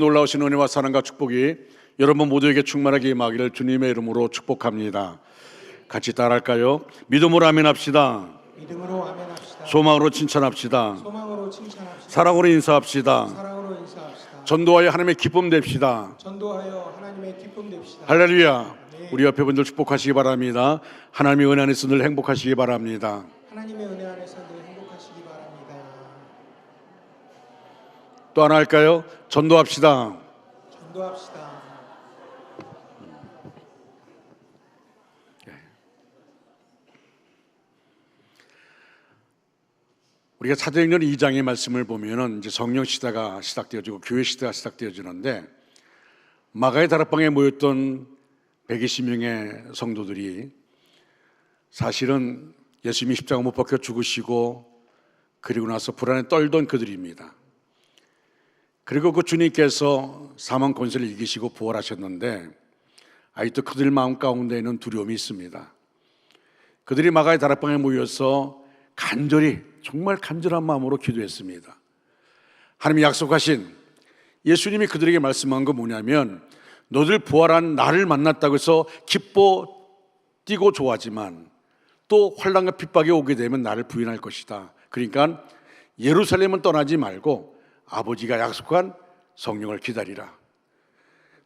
놀라우신 은혜와 사랑과 축복이 여러분 모두에게 충만하게 임하기를 주님의 이름으로 축복합니다. 같이 따라할까요? 믿음으로 아멘합시다. 믿음으로 아멘합시다. 소망으로 칭찬합시다. 소망으로 칭찬합시다. 사랑으로 인사합시다. 사랑으로 인사합시다. 전도하여 하나님의 기쁨 됩시다. 전도하여 하나님의 기쁨 됩시다. 할렐루야. 우리 옆에 분들 축복하시기 바랍니다. 하나님의 은혜 안에서 늘 행복하시기 바랍니다. 하나님의 은혜 안에서 늘 행복하시기 바랍니다. 또 하나 할까요? 전도합시다. 전도합시다. 우리가 사도행전 2장의 말씀을 보면은 이제 성령 시대가 시작되어지고 교회 시대가 시작되어지는데 마가의 다락방에 모였던 120명의 성도들이 사실은 예수님이 십자가 못 박혀 죽으시고 그리고 나서 불안에 떨던 그들입니다. 그리고 그 주님께서 사망 권세를 이기시고 부활하셨는데 아직도 그들 마음 가운데에는 두려움이 있습니다. 그들이 마가의 다락방에 모여서 간절히 정말 간절한 마음으로 기도했습니다. 하나님이 약속하신 예수님이 그들에게 말씀한 건 뭐냐면 너들 부활한 나를 만났다고 해서 기뻐 뛰고 좋아하지만 또 환난과 핍박이 오게 되면 나를 부인할 것이다. 그러니까 예루살렘은 떠나지 말고 아버지가 약속한 성령을 기다리라.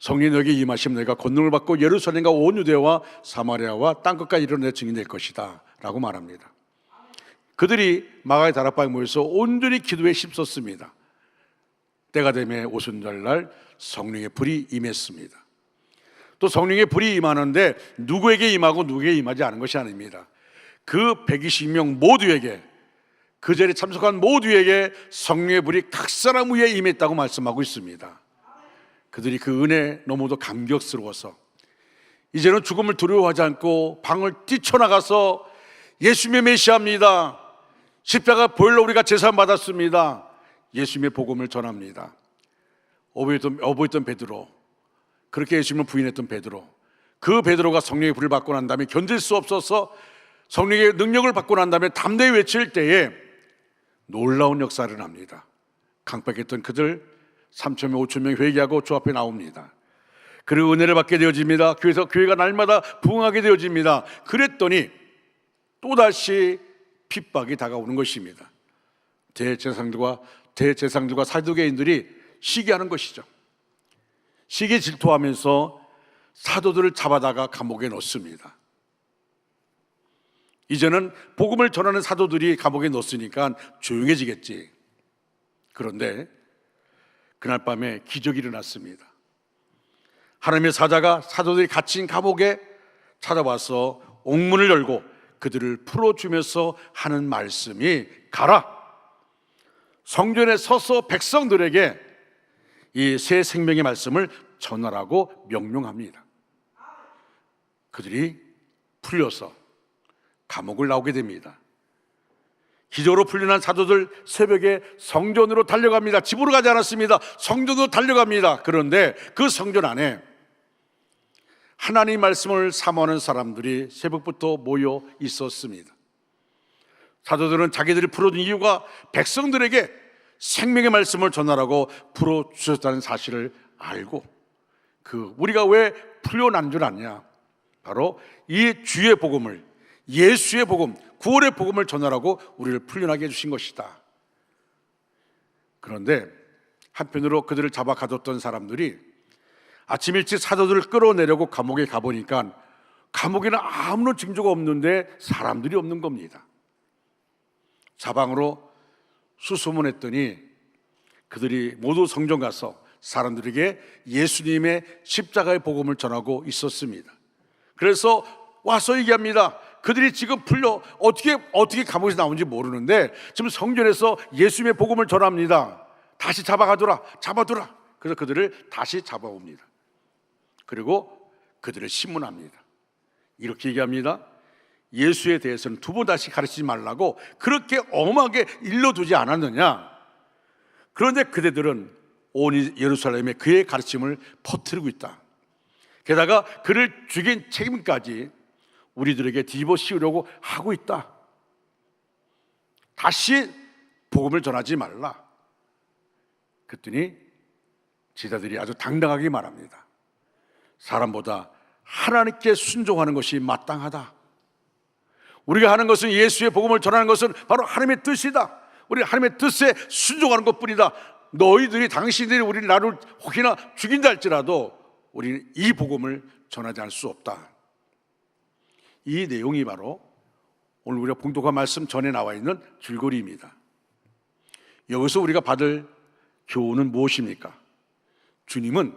성령이 너에게 임하시면 너희가 권능을 받고 예루살렘과 온 유대와 사마리아와 땅끝까지 이르러 내 증인이 될 것이다 라고 말합니다. 그들이 마가의 다락방에 모여서 온전히 기도에 힘썼습니다. 때가 되매 오순절날 성령의 불이 임했습니다. 또 성령의 불이 임하는데 누구에게 임하고 누구에게 임하지 않은 것이 아닙니다. 그 120명 모두에게, 그 자리에 참석한 모두에게 성령의 불이 각 사람 위에 임했다고 말씀하고 있습니다. 그들이 그 은혜에 너무도 감격스러워서 이제는 죽음을 두려워하지 않고 방을 뛰쳐나가서 예수님의 메시아입니다. 십자가 보혈로 우리가 제사를 받았습니다. 예수님의 복음을 전합니다. 어부였던 베드로, 그렇게 예수님을 부인했던 베드로, 그 베드로가 성령의 불을 받고 난 다음에 견딜 수 없어서 성령의 능력을 받고 난 다음에 담대히 외칠 때에 놀라운 역사를 합니다. 강박했던 그들 3,000명, 5,000명 회개하고 주 앞에 나옵니다. 그리고 은혜를 받게 되어집니다. 그래서 교회가 날마다 부흥하게 되어집니다. 그랬더니 또다시 핍박이 다가오는 것입니다. 대제사장들과 사두개인들이 시기하는 것이죠. 시기에 질투하면서 사도들을 잡아다가 감옥에 넣습니다. 이제는 복음을 전하는 사도들이 감옥에 넣었으니까 조용해지겠지. 그런데 그날 밤에 기적이 일어났습니다. 하나님의 사자가 사도들이 갇힌 감옥에 찾아와서 옥문을 열고 그들을 풀어주면서 하는 말씀이 가라! 성전에 서서 백성들에게 이 새 생명의 말씀을 전하라고 명령합니다. 그들이 풀려서 감옥을 나오게 됩니다. 기적으로 풀려난 사도들 새벽에 성전으로 달려갑니다. 집으로 가지 않았습니다. 성전으로 달려갑니다. 그런데 그 성전 안에 하나님 말씀을 사모하는 사람들이 새벽부터 모여 있었습니다. 사도들은 자기들이 풀어준 이유가 백성들에게 생명의 말씀을 전하라고 풀어주셨다는 사실을 알고 우리가 왜 풀려난 줄 아냐? 바로 이 주의 복음을, 예수의 복음, 구원의 복음을 전하라고 우리를 풀려나게 해주신 것이다. 그런데 한편으로 그들을 잡아 가뒀던 사람들이 아침 일찍 사도들을 끌어내려고 감옥에 가보니까 감옥에는 아무런 징조가 없는데 사람들이 없는 겁니다. 사방으로 수소문했더니 그들이 모두 성전 가서 사람들에게 예수님의 십자가의 복음을 전하고 있었습니다. 그래서 와서 얘기합니다. 그들이 지금 어떻게 감옥에서 나온지 모르는데 지금 성전에서 예수님의 복음을 전합니다. 다시 잡아두라. 그래서 그들을 다시 잡아옵니다. 그리고 그들을 신문합니다. 이렇게 얘기합니다. 예수에 대해서는 두 번 다시 가르치지 말라고 그렇게 엄하게 일러두지 않았느냐? 그런데 그대들은 온 예루살렘에 그의 가르침을 퍼뜨리고 있다. 게다가 그를 죽인 책임까지 우리들에게 뒤집어 씌우려고 하고 있다. 다시 복음을 전하지 말라. 그랬더니 제자들이 아주 당당하게 말합니다. 사람보다 하나님께 순종하는 것이 마땅하다. 우리가 하는 것은, 예수의 복음을 전하는 것은 바로 하나님의 뜻이다. 우리 하나님의 뜻에 순종하는 것뿐이다. 너희들이, 당신들이 우리 나를 혹이나 죽인다 할지라도 우리는 이 복음을 전하지 않을 수 없다. 이 내용이 바로 오늘 우리가 봉독한 말씀 전에 나와 있는 줄거리입니다. 여기서 우리가 받을 교훈은 무엇입니까? 주님은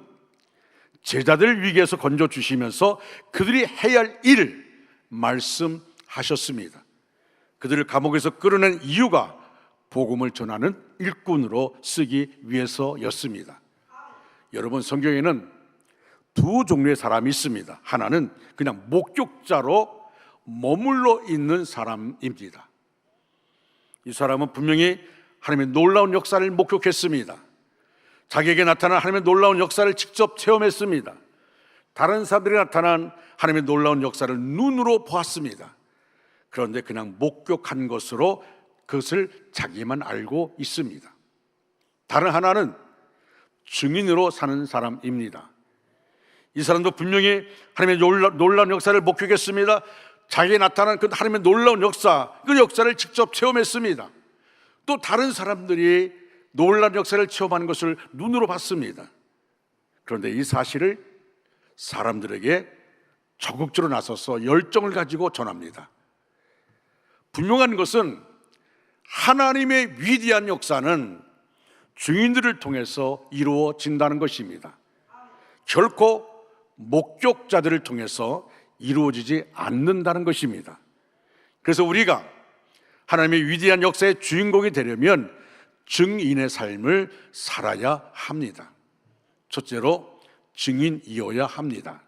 제자들 위기에서 건져주시면서 그들이 해야 할 일을 말씀하셨습니다. 그들을 감옥에서 끌어낸 이유가 복음을 전하는 일꾼으로 쓰기 위해서였습니다. 여러분, 성경에는 두 종류의 사람이 있습니다. 하나는 그냥 목격자로 머물러 있는 사람입니다. 이 사람은 분명히 하나님의 놀라운 역사를 목격했습니다. 자기에게 나타난 하나님의 놀라운 역사를 직접 체험했습니다. 다른 사람들이 나타난 하나님의 놀라운 역사를 눈으로 보았습니다. 그런데 그냥 목격한 것으로 그것을 자기만 알고 있습니다. 다른 하나는 증인으로 사는 사람입니다. 이 사람도 분명히 하나님의 놀라운 역사를 목격했습니다. 자기에 나타난 그 하나님의 놀라운 역사, 그 역사를 직접 체험했습니다. 또 다른 사람들이 놀라운 역사를 체험하는 것을 눈으로 봤습니다. 그런데 이 사실을 사람들에게 적극적으로 나서서 열정을 가지고 전합니다. 분명한 것은 하나님의 위대한 역사는 증인들을 통해서 이루어진다는 것입니다. 결코 목격자들을 통해서 이루어지지 않는다는 것입니다. 그래서 우리가 하나님의 위대한 역사의 주인공이 되려면 증인의 삶을 살아야 합니다. 첫째로 증인이어야 합니다.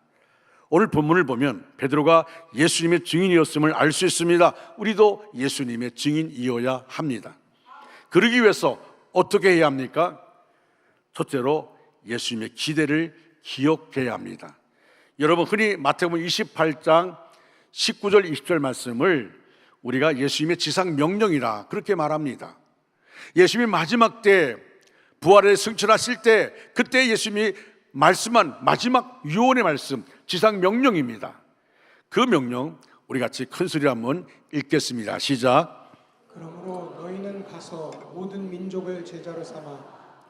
오늘 본문을 보면 베드로가 예수님의 증인이었음을 알 수 있습니다. 우리도 예수님의 증인이어야 합니다. 그러기 위해서 어떻게 해야 합니까? 첫째로 예수님의 기대를 기억해야 합니다. 여러분, 흔히 마태복음 28장 19절 20절 말씀을 우리가 예수님의 지상 명령이라 그렇게 말합니다. 예수님이 마지막 때 부활을 승천하실 때, 그때 예수님이 말씀한 마지막 유언의 말씀, 지상 명령입니다. 그 명령 우리 같이 큰 소리로 한번 읽겠습니다. 시작. 그러므로 너희는 가서 모든 민족을 제자로 삼아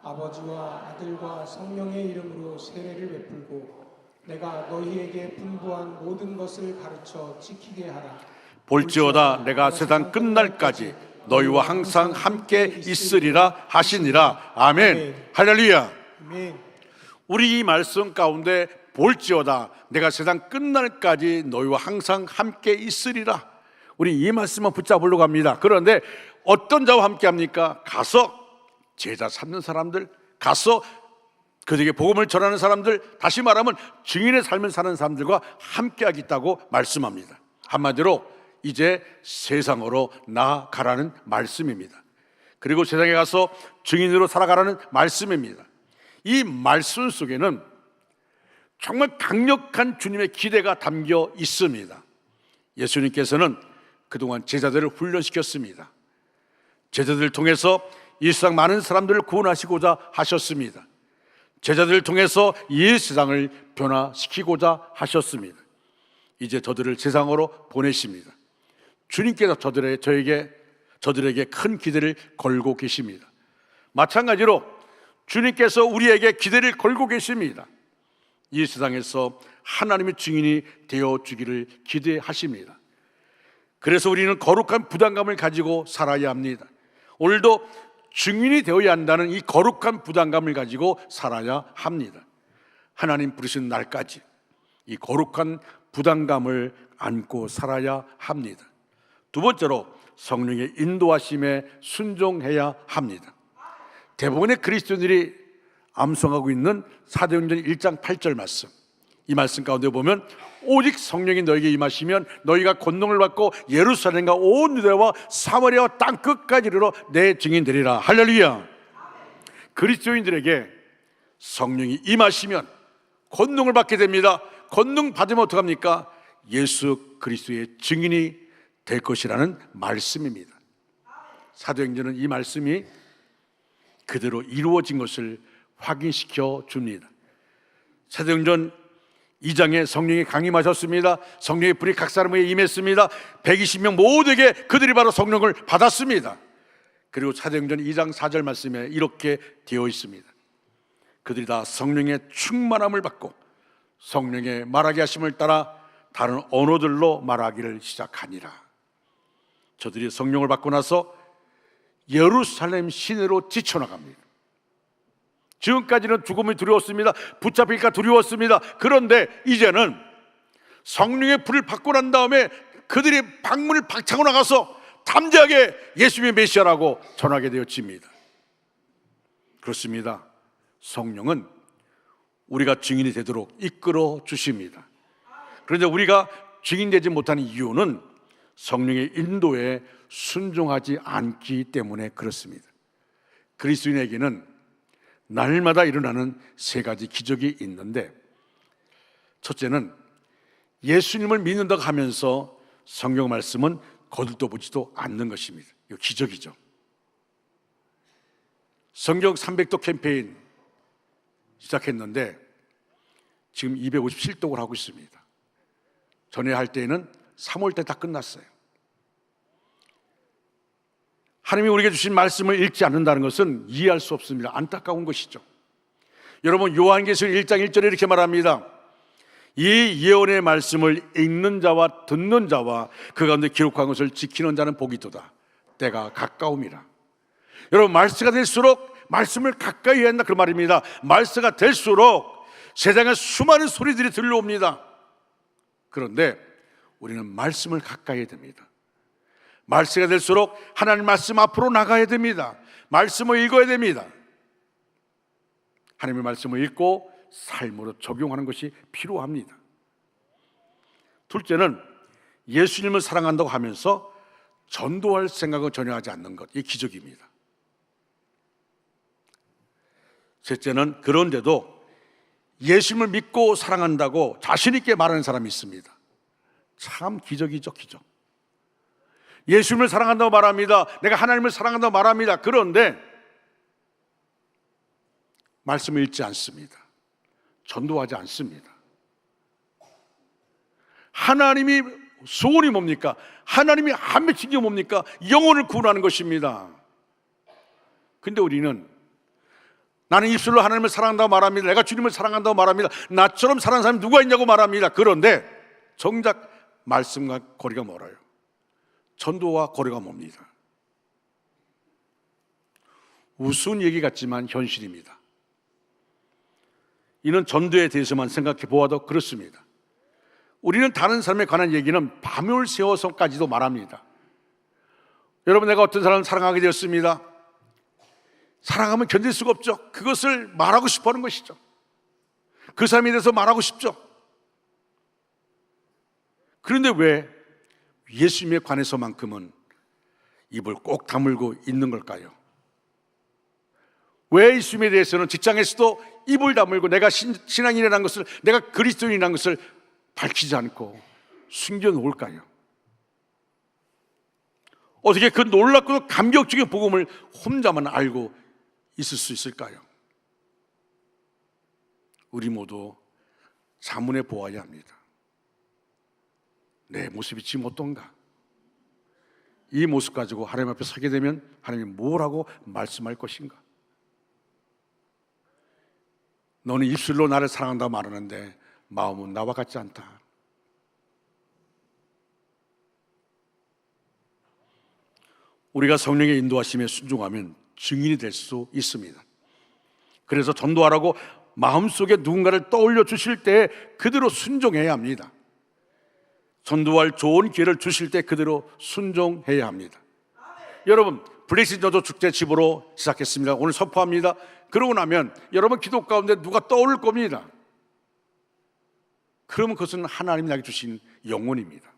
아버지와 아들과 성령의 이름으로 세례를 베풀고 내가 너희에게 분부한 모든 것을 가르쳐 지키게 하라. 볼지어다 내가 세상 끝날까지 너희와 항상 함께 있으리라 하시니라. 아멘. 할렐루야. 아멘. 우리 이 말씀 가운데 볼지어다 내가 세상 끝날까지 너희와 항상 함께 있으리라. 우리 이 말씀만 붙잡으려고 합니다. 그런데 어떤 자와 함께 합니까? 가서 제자 삼는 사람들, 가서 그들에게 복음을 전하는 사람들, 다시 말하면 증인의 삶을 사는 사람들과 함께 하겠다고 말씀합니다. 한마디로 이제 세상으로 나아가라는 말씀입니다. 그리고 세상에 가서 증인으로 살아가라는 말씀입니다. 이 말씀 속에는 정말 강력한 주님의 기대가 담겨 있습니다. 예수님께서는 그동안 제자들을 훈련시켰습니다. 제자들을 통해서 이 세상 많은 사람들을 구원하시고자 하셨습니다. 제자들을 통해서 이 세상을 변화시키고자 하셨습니다. 이제 저들을 세상으로 보내십니다. 주님께서 저들에게 큰 기대를 걸고 계십니다. 마찬가지로 주님께서 우리에게 기대를 걸고 계십니다. 이 세상에서 하나님의 증인이 되어주기를 기대하십니다. 그래서 우리는 거룩한 부담감을 가지고 살아야 합니다. 오늘도 증인이 되어야 한다는 이 거룩한 부담감을 가지고 살아야 합니다. 하나님 부르신 날까지 이 거룩한 부담감을 안고 살아야 합니다. 두 번째로 성령의 인도하심에 순종해야 합니다. 대부분의 그리스도인들이 암송하고 있는 사도행전 1장 8절 말씀, 이 말씀 가운데 보면 오직 성령이 너에게 임하시면 너희가 권능을 받고 예루살렘과 온 유대와 사마리아와 땅 끝까지 이르러 내 증인 되리라. 할렐루야. 그리스도인들에게 성령이 임하시면 권능을 받게 됩니다. 권능 받으면 어떡합니까? 예수 그리스도의 증인이 될 것이라는 말씀입니다. 사도행전은 이 말씀이 그대로 이루어진 것을 확인시켜 줍니다. 사도행전 2장에 성령이 강림하셨습니다. 성령의 불이 각 사람에게 임했습니다. 120명 모두에게 그들이 바로 성령을 받았습니다. 그리고 사도행전 2장 4절 말씀에 이렇게 되어 있습니다. 그들이 다 성령의 충만함을 받고 성령의 말하게 하심을 따라 다른 언어들로 말하기를 시작하니라. 저들이 성령을 받고 나서 예루살렘 시내로 뛰쳐나갑니다. 지금까지는 죽음이 두려웠습니다. 붙잡힐까 두려웠습니다. 그런데 이제는 성령의 불을 받고 난 다음에 그들이 방문을 박차고 나가서 담대하게 예수님의 메시아라고 전하게 되어집니다. 그렇습니다. 성령은 우리가 증인이 되도록 이끌어 주십니다. 그런데 우리가 증인되지 못하는 이유는 성령의 인도에 순종하지 않기 때문에 그렇습니다. 그리스도인에게는 날마다 일어나는 세 가지 기적이 있는데, 첫째는 예수님을 믿는다고 하면서 성경 말씀은 거들떠보지도 않는 것입니다. 이거 기적이죠. 성경 300도 캠페인 시작했는데 지금 257독을 하고 있습니다. 전에 할 때에는 3월 때 다 끝났어요. 하나님이 우리에게 주신 말씀을 읽지 않는다는 것은 이해할 수 없습니다. 안타까운 것이죠. 여러분, 요한계시록 1장 1절에 이렇게 말합니다. 이 예언의 말씀을 읽는 자와 듣는 자와 그 가운데 기록한 것을 지키는 자는 복이도다. 때가 가까움이라. 여러분, 말세가 될수록 말씀을 가까이 해야 한다, 그 말입니다. 말세가 될수록 세상에 수많은 소리들이 들려옵니다. 그런데 우리는 말씀을 가까이 해야 됩니다. 말세가 될수록 하나님 말씀 앞으로 나가야 됩니다. 말씀을 읽어야 됩니다. 하나님의 말씀을 읽고 삶으로 적용하는 것이 필요합니다. 둘째는 예수님을 사랑한다고 하면서 전도할 생각을 전혀 하지 않는 것, 이 기적입니다. 셋째는 그런데도 예수님을 믿고 사랑한다고 자신 있게 말하는 사람이 있습니다. 참 기적이죠, 기적. 예수님을 사랑한다고 말합니다. 내가 하나님을 사랑한다고 말합니다. 그런데 말씀을 읽지 않습니다. 전도하지 않습니다. 하나님이 소원이 뭡니까? 하나님이 한 맺힌 게 뭡니까? 영혼을 구원하는 것입니다. 근데 우리는 나는 입술로 하나님을 사랑한다고 말합니다. 내가 주님을 사랑한다고 말합니다. 나처럼 사랑하는 사람이 누가 있냐고 말합니다. 그런데 정작 말씀과 거리가 멀어요. 전도와 거리가 멉니다. 우스운 얘기 같지만 현실입니다. 이는 전도에 대해서만 생각해 보아도 그렇습니다. 우리는 다른 사람에 관한 얘기는 밤을 새워서까지도 말합니다. 여러분, 내가 어떤 사람을 사랑하게 되었습니다. 사랑하면 견딜 수가 없죠. 그것을 말하고 싶어 하는 것이죠. 그 사람에 대해서 말하고 싶죠. 그런데 왜 예수님에 관해서만큼은 입을 꼭 다물고 있는 걸까요? 왜 예수님에 대해서는 직장에서도 입을 다물고 내가 신앙인이라는 것을, 내가 그리스도인이라는 것을 밝히지 않고 숨겨놓을까요? 어떻게 그 놀랍고도 감격적인 복음을 혼자만 알고 있을 수 있을까요? 우리 모두 자문해 보아야 합니다. 내 모습이 지금 어떤가? 이 모습 가지고 하나님 앞에 서게 되면 하나님이 뭐라고 말씀할 것인가? 너는 입술로 나를 사랑한다고 말하는데 마음은 나와 같지 않다. 우리가 성령의 인도하심에 순종하면 증인이 될 수 있습니다. 그래서 전도하라고 마음속에 누군가를 떠올려 주실 때 그대로 순종해야 합니다. 전도할 좋은 기회를 주실 때 그대로 순종해야 합니다. 여러분, 블레싱 전도 축제 집으로 시작했습니다. 오늘 선포합니다. 그러고 나면 여러분 기도 가운데 누가 떠오를 겁니다. 그러면 그것은 하나님이 나에게 주신 영혼입니다.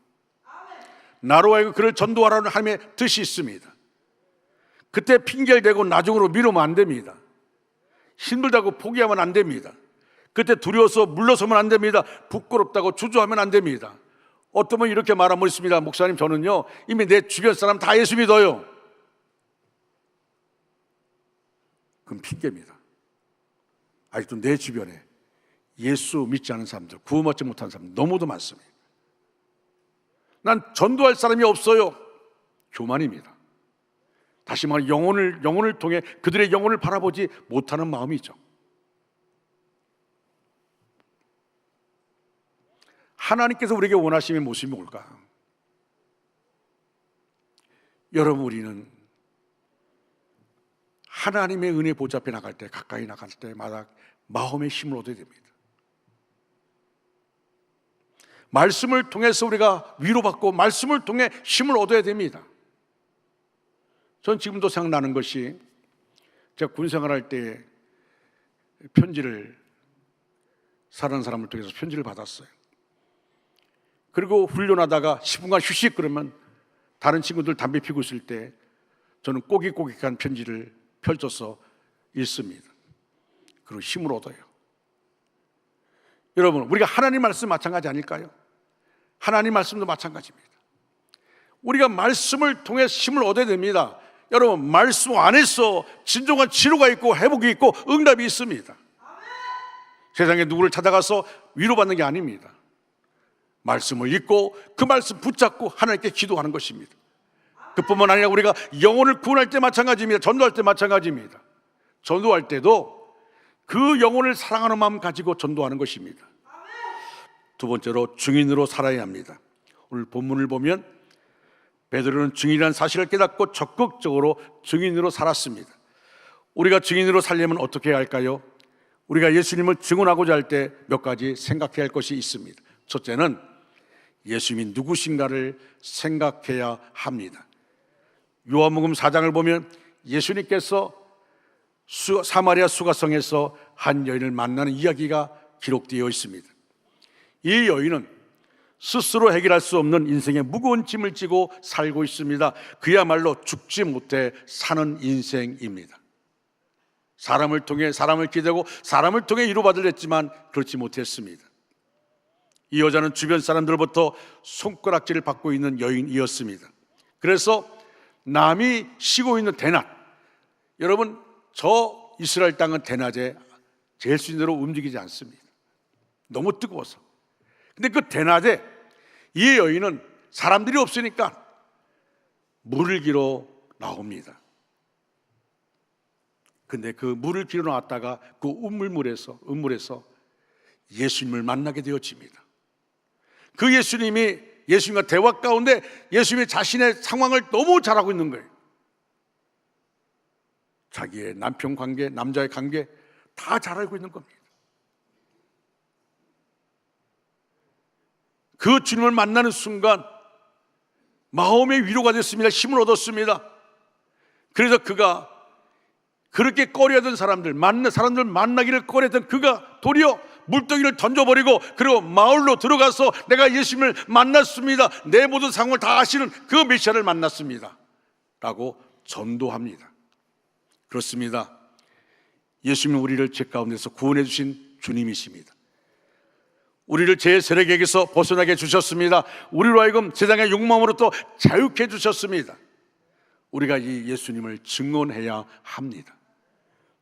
나로 하여금 그를 전도하라는 하나님의 뜻이 있습니다. 그때 핑계를 대고 나중으로 미루면 안 됩니다. 힘들다고 포기하면 안 됩니다. 그때 두려워서 물러서면 안 됩니다. 부끄럽다고 주저하면 안 됩니다. 어떤 분이 이렇게 말하고 있습니다. 목사님, 저는요 이미 내 주변 사람 다 예수 믿어요. 그건 핑계입니다. 아직도 내 주변에 예수 믿지 않은 사람들, 구원 받지 못한 사람들 너무도 많습니다. 난 전도할 사람이 없어요. 교만입니다. 다시 말해 영혼을 통해 그들의 영혼을 바라보지 못하는 마음이죠. 하나님께서 우리에게 원하시는 모습이 뭘까? 여러분, 우리는 하나님의 은혜 보좌 앞에 나갈 때, 가까이 나갈 때마다 마음의 힘을 얻어야 됩니다. 말씀을 통해서 우리가 위로받고 말씀을 통해 힘을 얻어야 됩니다. 전 지금도 생각나는 것이, 제가 군생활할 때 편지를, 사랑하는 사람을 통해서 편지를 받았어요. 그리고 훈련하다가 10분간 휴식 그러면 다른 친구들 담배 피고 있을 때 저는 꼬깃꼬깃한 편지를 펼쳐서 읽습니다. 그리고 힘을 얻어요. 여러분, 우리가 하나님 말씀 마찬가지 아닐까요? 하나님 말씀도 마찬가지입니다. 우리가 말씀을 통해 힘을 얻어야 됩니다. 여러분, 말씀 안에서 진정한 치료가 있고 회복이 있고 응답이 있습니다. 세상에 누구를 찾아가서 위로받는 게 아닙니다. 말씀을 읽고 그 말씀 붙잡고 하나님께 기도하는 것입니다. 그뿐만 아니라 우리가 영혼을 구원할 때 마찬가지입니다. 전도할 때 마찬가지입니다. 전도할 때도 그 영혼을 사랑하는 마음 가지고 전도하는 것입니다. 두 번째로 증인으로 살아야 합니다. 오늘 본문을 보면 베드로는 증인이라는 사실을 깨닫고 적극적으로 증인으로 살았습니다. 우리가 증인으로 살려면 어떻게 해야 할까요? 우리가 예수님을 증언하고자 할 때 몇 가지 생각해야 할 것이 있습니다. 첫째는 예수님이 누구신가를 생각해야 합니다. 요한복음 4장을 보면 예수님께서 사마리아 수가성에서 한 여인을 만나는 이야기가 기록되어 있습니다. 이 여인은 스스로 해결할 수 없는 인생의 무거운 짐을 지고 살고 있습니다. 그야말로 죽지 못해 사는 인생입니다. 사람을 통해 사람을 기대고 사람을 통해 위로받으려 했지만 그렇지 못했습니다. 이 여자는 주변 사람들로부터 손가락질을 받고 있는 여인이었습니다. 그래서 남이 쉬고 있는 대낮, 여러분, 저 이스라엘 땅은 대낮에 제일 수 있는 대로 움직이지 않습니다. 너무 뜨거워서. 근데 그 대낮에 이 여인은 사람들이 없으니까 물을 기러 나옵니다. 근데 그 물을 기러 나왔다가 그 은물에서 예수님을 만나게 되어집니다. 그 예수님과 대화 가운데 예수님이 자신의 상황을 너무 잘 알고 있는 거예요. 자기의 남편 관계, 남자의 관계 다 잘 알고 있는 겁니다. 그 주님을 만나는 순간 마음의 위로가 됐습니다. 힘을 얻었습니다. 그래서 그가 그렇게 꺼려하던 사람들 만나기를 꺼려했던 그가 도리어 물동이를 던져버리고 그리고 마을로 들어가서 내가 예수님을 만났습니다. 내 모든 상황을 다 아시는 그 메시아를 만났습니다 라고 전도합니다. 그렇습니다. 예수님은 우리를 죄 가운데서 구원해 주신 주님이십니다. 우리를 죄의 세력에게서 벗어나게 해주셨습니다. 우리로 하여금 세상의 욕망으로부터 자유케 해주셨습니다. 우리가 이 예수님을 증언해야 합니다.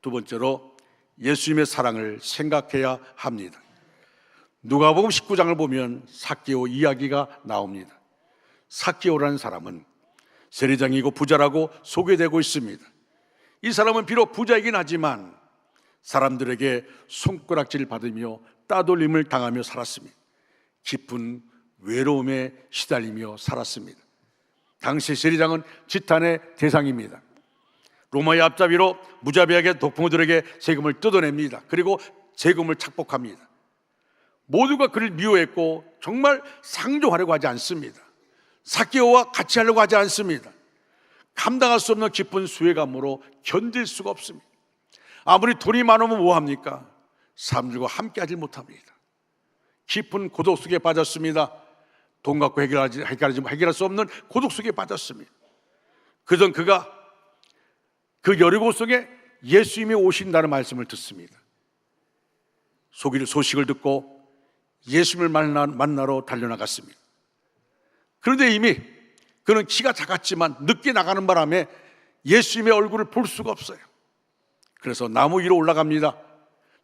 두 번째로 예수님의 사랑을 생각해야 합니다. 누가복음 19장을 보면 삭개오 이야기가 나옵니다. 삭개오라는 사람은 세리장이고 부자라고 소개되고 있습니다. 이 사람은 비록 부자이긴 하지만 사람들에게 손가락질을 받으며 따돌림을 당하며 살았습니다. 깊은 외로움에 시달리며 살았습니다. 당시 세리장은 지탄의 대상입니다. 로마의 앞잡이로 무자비하게 독포들에게 세금을 뜯어냅니다. 그리고 세금을 착복합니다. 모두가 그를 미워했고 정말 상종하려고 하지 않습니다. 삭개오와 같이 하려고 하지 않습니다. 감당할 수 없는 깊은 수혜감으로 견딜 수가 없습니다. 아무리 돈이 많으면 뭐합니까? 사람들과 함께 하지 못합니다. 깊은 고독 속에 빠졌습니다. 돈 갖고 해결할 수 없는 고독 속에 빠졌습니다. 그전 그가 그 여리고 속에 예수님이 오신다는 말씀을 듣습니다. 소식을 듣고 예수님을 만나러 달려나갔습니다. 그런데 이미 그는 키가 작았지만 늦게 나가는 바람에 예수님의 얼굴을 볼 수가 없어요. 그래서 나무 위로 올라갑니다.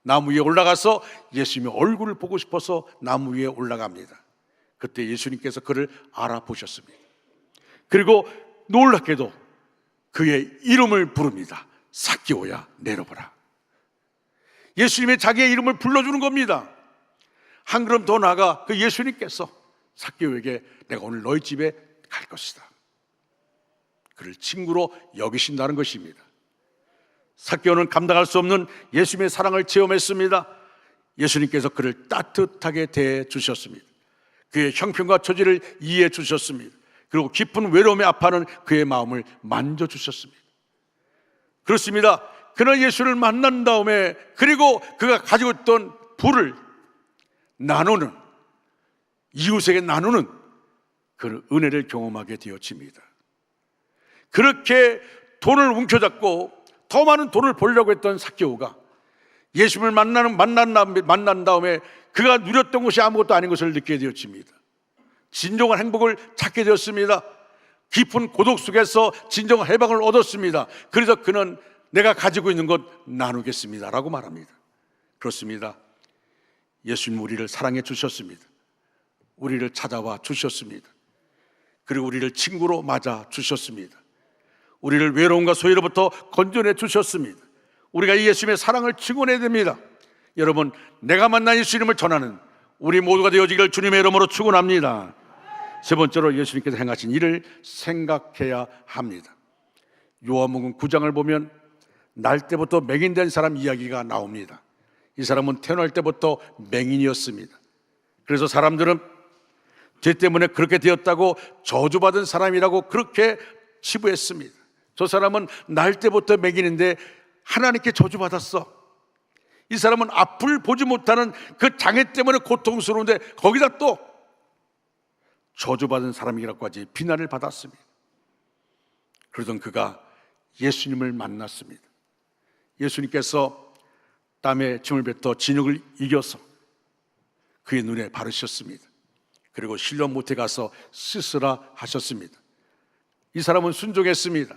나무 위에 올라가서 예수님의 얼굴을 보고 싶어서 나무 위에 올라갑니다. 그때 예수님께서 그를 알아보셨습니다. 그리고 놀랍게도 그의 이름을 부릅니다. 삭개오야, 내려보라. 예수님의 자기의 이름을 불러주는 겁니다. 한 걸음 더 나아가 그 예수님께서 삭개오에게 내가 오늘 너희 집에 갈 것이다, 그를 친구로 여기신다는 것입니다. 삭개오는 감당할 수 없는 예수님의 사랑을 체험했습니다. 예수님께서 그를 따뜻하게 대해 주셨습니다. 그의 형편과 처지를 이해해 주셨습니다. 그리고 깊은 외로움에 아파하는 그의 마음을 만져주셨습니다. 그렇습니다. 그는 예수를 만난 다음에 그리고 그가 가지고 있던 부를 나누는, 이웃에게 나누는 그 은혜를 경험하게 되어집니다. 그렇게 돈을 움켜잡고 더 많은 돈을 벌려고 했던 삭개오가 예수님을 만난 다음에 그가 누렸던 것이 아무것도 아닌 것을 느끼게 되어집니다. 진정한 행복을 찾게 되었습니다. 깊은 고독 속에서 진정한 해방을 얻었습니다. 그래서 그는 내가 가지고 있는 것 나누겠습니다 라고 말합니다. 그렇습니다. 예수님 우리를 사랑해 주셨습니다. 우리를 찾아와 주셨습니다. 그리고 우리를 친구로 맞아 주셨습니다. 우리를 외로움과 소외로부터 건져내 주셨습니다. 우리가 이 예수님의 사랑을 증언해야 됩니다. 여러분, 내가 만난 예수님을 전하는 우리 모두가 되어지기를 주님의 이름으로 축원합니다. 세 번째로 예수님께서 행하신 일을 생각해야 합니다. 요한복음 9장을 보면 날 때부터 맹인된 사람 이야기가 나옵니다. 이 사람은 태어날 때부터 맹인이었습니다. 그래서 사람들은 죄 때문에 그렇게 되었다고 저주받은 사람이라고 그렇게 치부했습니다. 저 사람은 날 때부터 맹인인데 하나님께 저주받았어. 이 사람은 앞을 보지 못하는 그 장애 때문에 고통스러운데 거기다 또 저주받은 사람이라고까지 비난을 받았습니다. 그러던 그가 예수님을 만났습니다. 예수님께서 땀에 침을 뱉어 진흙을 이겨서 그의 눈에 바르셨습니다. 그리고 실로 못에 가서 씻으라 하셨습니다. 이 사람은 순종했습니다.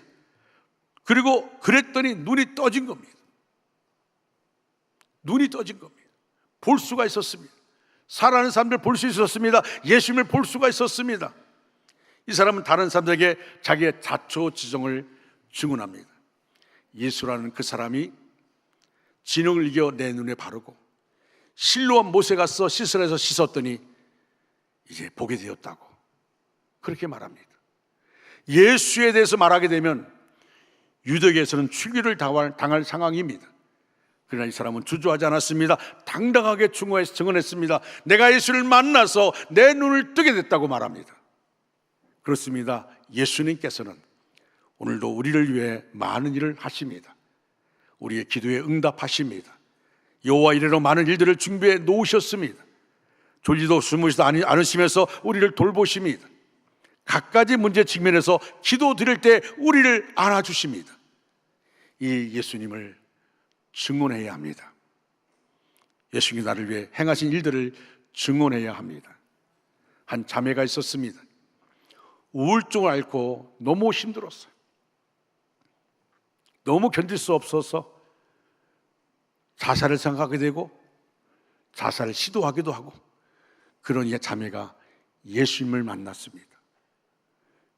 그리고 그랬더니 눈이 떠진 겁니다. 눈이 떠진 겁니다. 볼 수가 있었습니다. 살아가는 사람들 볼 수 있었습니다. 예수님을 볼 수가 있었습니다. 이 사람은 다른 사람들에게 자기의 자초지종을 증언합니다. 예수라는 그 사람이 진흙을 이겨 내 눈에 바르고 실로암 못에 가서 씻으라 해서 씻었더니 이제 보게 되었다고 그렇게 말합니다. 예수에 대해서 말하게 되면 유대계에서는 추기를 당할 상황입니다. 그러나 이 사람은 주저하지 않았습니다. 당당하게 증언했습니다. 내가 예수를 만나서 내 눈을 뜨게 됐다고 말합니다. 그렇습니다. 예수님께서는 오늘도 우리를 위해 많은 일을 하십니다. 우리의 기도에 응답하십니다. 여호와 이래로 많은 일들을 준비해 놓으셨습니다. 졸지도 숨으시도 않으시면서 우리를 돌보십니다. 갖가지 문제 직면해서 기도 드릴 때 우리를 안아주십니다. 이 예수님을 증언해야 합니다. 예수님이 나를 위해 행하신 일들을 증언해야 합니다. 한 자매가 있었습니다. 우울증을 앓고 너무 힘들었어요. 너무 견딜 수 없어서 자살을 생각하게 되고 자살을 시도하기도 하고, 그런 이 자매가 예수님을 만났습니다.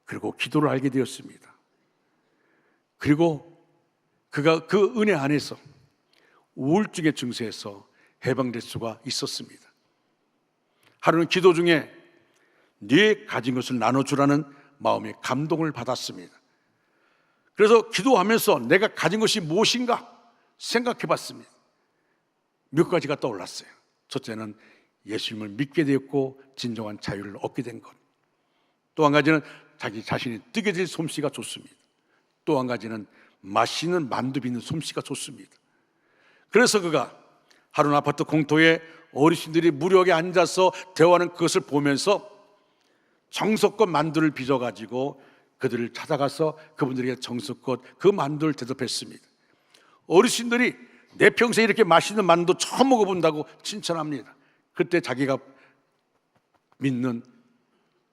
그리고 기도를 알게 되었습니다. 그리고 그가 그 은혜 안에서 우울증의 증세에서 해방될 수가 있었습니다. 하루는 기도 중에 네 가진 것을 나눠주라는 마음의 감동을 받았습니다. 그래서 기도하면서 내가 가진 것이 무엇인가 생각해 봤습니다. 몇 가지가 떠올랐어요. 첫째는 예수님을 믿게 되었고 진정한 자유를 얻게 된 것. 또 한 가지는 자기 자신이 뜨게 될 솜씨가 좋습니다. 또 한 가지는 맛있는 만두 빚는 솜씨가 좋습니다. 그래서 그가 하루는 아파트 공터에 어르신들이 무료하게 앉아서 대화하는 그것을 보면서 정성껏 만두를 빚어가지고 그들을 찾아가서 그분들에게 정성껏 그 만두를 대접했습니다. 어르신들이 내 평생에 이렇게 맛있는 만두 처음 먹어본다고 칭찬합니다. 그때 자기가 믿는,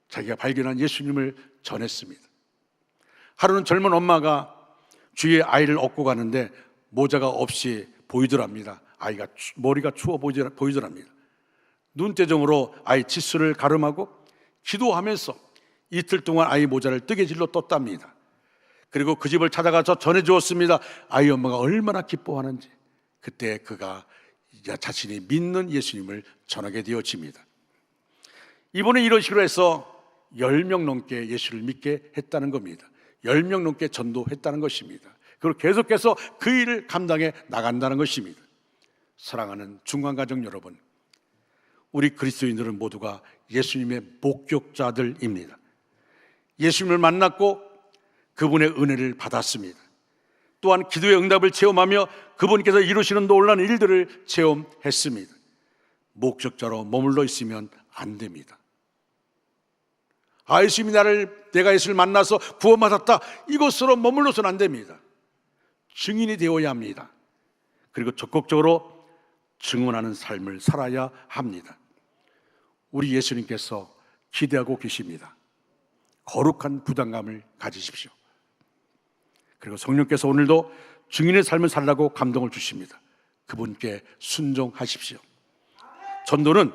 자기가 발견한 예수님을 전했습니다. 하루는 젊은 엄마가 주위에 아이를 업고 가는데 모자가 없이 보이더랍니다. 아이가 머리가 추워 보이더랍니다. 눈대중으로 아이 치수를 가름하고 기도하면서 이틀 동안 아이 모자를 뜨개질로 떴답니다. 그리고 그 집을 찾아가서 전해주었습니다. 아이 엄마가 얼마나 기뻐하는지. 그때 그가 자신이 믿는 예수님을 전하게 되어집니다. 이번에 이런 식으로 해서 10명 넘게 예수를 믿게 했다는 겁니다. 10명 넘게 전도했다는 것입니다. 그리고 계속해서 그 일을 감당해 나간다는 것입니다. 사랑하는 중간가족 여러분, 우리 그리스도인들은 모두가 예수님의 목격자들입니다. 예수님을 만났고 그분의 은혜를 받았습니다. 또한 기도의 응답을 체험하며 그분께서 이루시는 놀라운 일들을 체험했습니다. 목적자로 머물러 있으면 안 됩니다. 예수님이 내가 예수를 만나서 구원받았다, 이것으로 머물러서는 안 됩니다. 증인이 되어야 합니다. 그리고 적극적으로 증언하는 삶을 살아야 합니다. 우리 예수님께서 기대하고 계십니다. 거룩한 부담감을 가지십시오. 그리고 성령께서 오늘도 증인의 삶을 살라고 감동을 주십니다. 그분께 순종하십시오. 전도는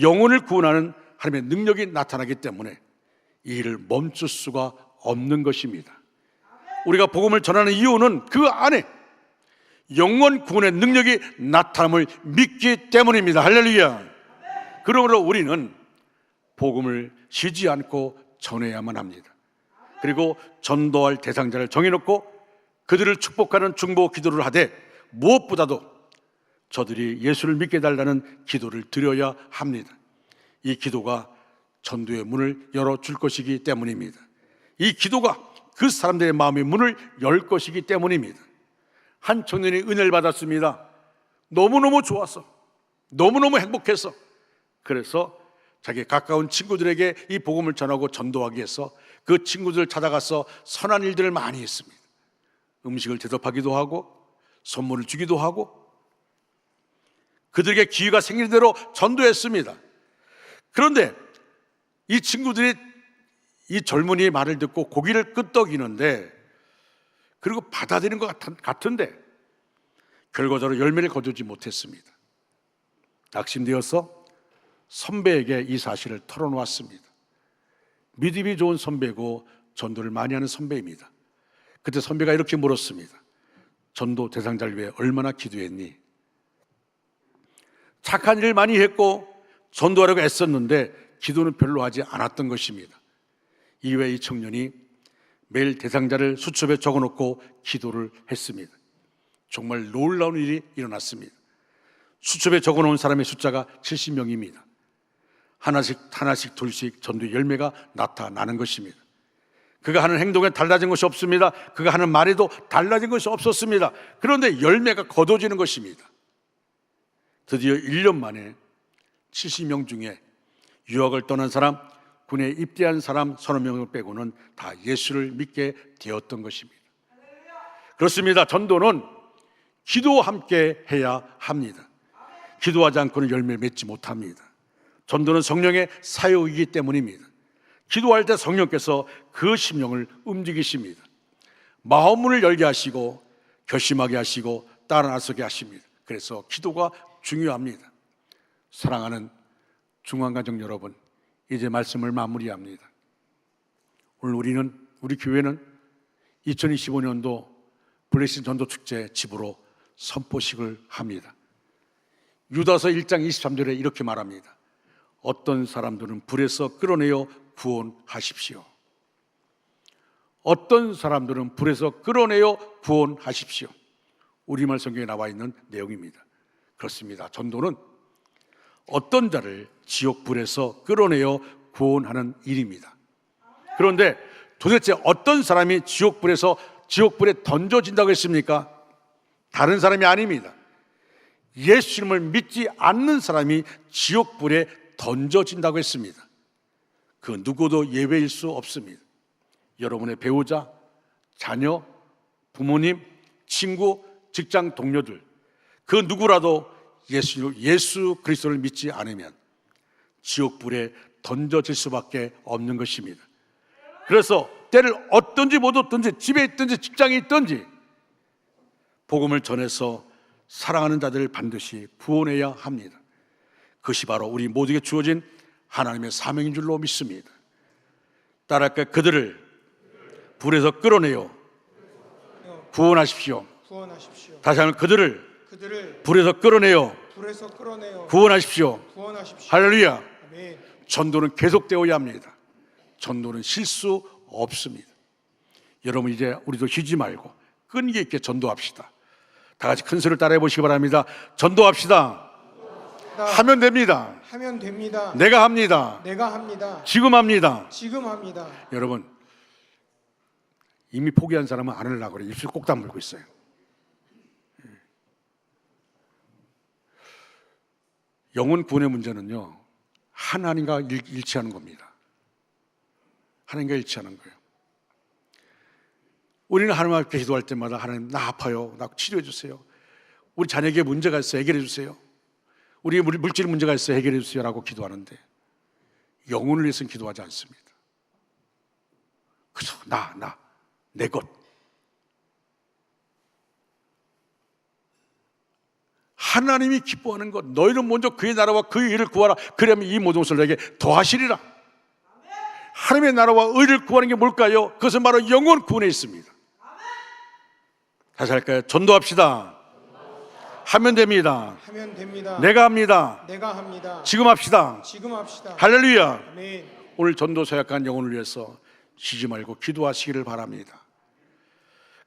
영혼을 구원하는 하나님의 능력이 나타나기 때문에 이 일을 멈출 수가 없는 것입니다. 우리가 복음을 전하는 이유는 그 안에 영원 구원의 능력이 나타남을 믿기 때문입니다. 할렐루야. 그러므로 우리는 복음을 쉬지 않고 전해야만 합니다. 그리고 전도할 대상자를 정해놓고 그들을 축복하는 중보 기도를 하되 무엇보다도 저들이 예수를 믿게 해달라는 기도를 드려야 합니다. 이 기도가 전도의 문을 열어줄 것이기 때문입니다. 이 기도가 그 사람들의 마음의 문을 열 것이기 때문입니다. 한 청년이 은혜를 받았습니다. 너무너무 좋아서, 너무너무 행복해서, 그래서 자기 가까운 친구들에게 이 복음을 전하고 전도하기 위해서 그 친구들을 찾아가서 선한 일들을 많이 했습니다. 음식을 대접하기도 하고 선물을 주기도 하고 그들에게 기회가 생길 대로 전도했습니다. 그런데 이 친구들이 이 젊은이의 말을 듣고 고기를 끄떡이는데, 그리고 받아들이는 것 같은데 결과적으로 열매를 거두지 못했습니다. 낙심되어서 선배에게 이 사실을 털어놓았습니다. 믿음이 좋은 선배고 전도를 많이 하는 선배입니다. 그때 선배가 이렇게 물었습니다. 전도 대상자를 위해 얼마나 기도했니? 착한 일을 많이 했고 전도하려고 애썼는데 기도는 별로 하지 않았던 것입니다. 이후에 이 청년이 매일 대상자를 수첩에 적어놓고 기도를 했습니다. 정말 놀라운 일이 일어났습니다. 수첩에 적어놓은 사람의 숫자가 70명입니다. 하나씩 둘씩 전도의 열매가 나타나는 것입니다. 그가 하는 행동에 달라진 것이 없습니다. 그가 하는 말에도 달라진 것이 없었습니다. 그런데 열매가 거둬지는 것입니다. 드디어 1년 만에 70명 중에 유학을 떠난 사람, 군에 입대한 사람 30명을 빼고는 다 예수를 믿게 되었던 것입니다. 그렇습니다. 전도는 기도와 함께 해야 합니다. 기도하지 않고는 열매를 맺지 못합니다. 전도는 성령의 사역이기 때문입니다. 기도할 때 성령께서 그 심령을 움직이십니다. 마음문을 열게 하시고 결심하게 하시고 따라 나서게 하십니다. 그래서 기도가 중요합니다. 사랑하는 중앙가족 여러분, 이제 말씀을 마무리합니다. 오늘 우리 교회는 2025년도 블레싱 전도축제 집으로 선포식을 합니다. 유다서 1장 23절에 이렇게 말합니다. 어떤 사람들은 불에서 끌어내어 구원하십시오. 어떤 사람들은 불에서 끌어내어 구원하십시오. 우리말 성경에 나와 있는 내용입니다. 그렇습니다. 전도는 어떤 자를 지옥 불에서 끌어내어 구원하는 일입니다. 그런데 도대체 어떤 사람이 지옥 불에 던져진다고 했습니까? 다른 사람이 아닙니다. 예수님을 믿지 않는 사람이 지옥 불에 던져진다고 했습니다. 그 누구도 예외일 수 없습니다. 여러분의 배우자, 자녀, 부모님, 친구, 직장 동료들, 그 누구라도 예수 그리스도를 믿지 않으면 지옥 불에 던져질 수밖에 없는 것입니다. 그래서 때를 어떤지 못 얻든지 집에 있든지 직장에 있든지 복음을 전해서 사랑하는 자들을 반드시 구원해야 합니다. 그것이 바로 우리 모두에게 주어진 하나님의 사명인 줄로 믿습니다. 따라할까요? 그들을 불에서 끌어내어 구원하십시오. 구원하십시오. 다시 한번 그들을 그들을 불에서 끌어내어 구원하십시오. 구원하십시오. 할렐루야. 아멘. 전도는 계속되어야 합니다. 전도는 실수 없습니다. 여러분 이제 우리도 쉬지 말고 끈기 있게 전도합시다. 다 같이 큰 소리를 따라해 보시기 바랍니다. 전도합시다. 하면 됩니다. 하면 됩니다. 내가 합니다. 내가 합니다. 지금 합니다. 지금 합니다. 여러분 이미 포기한 사람은 안 하려고 그래. 입술 꼭 다물고 있어요. 영혼 구원의 문제는요, 하나님과 일치하는 겁니다. 하나님과 일치하는 거예요. 우리는 하나님 앞에 기도할 때마다 하나님 나 아파요, 나 치료해 주세요. 우리 자녀에게 문제가 있어요, 해결해 주세요. 우리 물질 문제가 있어요, 해결해 주세요 라고 기도하는데 영혼을 위해서는 기도하지 않습니다. 그저 내 것. 하나님이 기뻐하는 것, 너희는 먼저 그의 나라와 그의 의를 구하라. 그러면 이 모든 것을 너에게 더하시리라. 하나님의 나라와 의를 구하는 게 뭘까요? 그것은 바로 영혼 구원에 있습니다. 다시 할까요? 전도합시다. 하면 됩니다. 하면 됩니다. 내가 합니다. 내가 합니다. 지금 합시다. 지금 합시다. 할렐루야. 아멘. 오늘 전도 서약한 영혼을 위해서 쉬지 말고 기도하시기를 바랍니다.